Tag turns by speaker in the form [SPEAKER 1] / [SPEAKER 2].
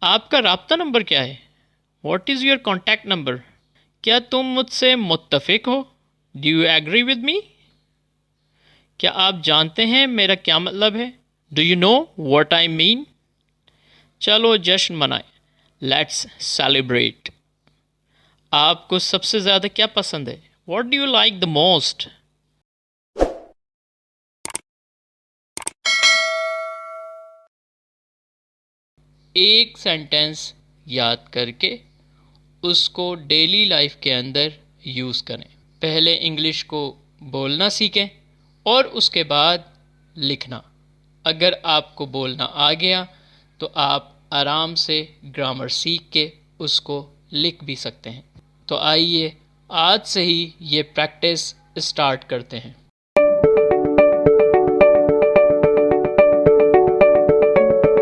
[SPEAKER 1] आपका राब्ता नंबर क्या है? What is your contact number? क्या तुम मुझसे मुत्तफिक हो? Do you agree with me? क्या आप जानते हैं मेरा क्या मतलब है? Do you know what I mean? चलो जश्न मनाएं। Let's celebrate. आपको सबसे ज़्यादा क्या पसंद है? What do you like the most? एक सेंटेंस याद करके उसको डेली लाइफ के अंदर यूज़ करें। पहले इंग्लिश को बोलना सीखें और उसके बाद लिखना। अगर आपको बोलना आ गया तो आप आराम से ग्रामर सीख के उसको लिख भी सकते हैं। तो आइए आज से ही ये प्रैक्टिस स्टार्ट करते हैं।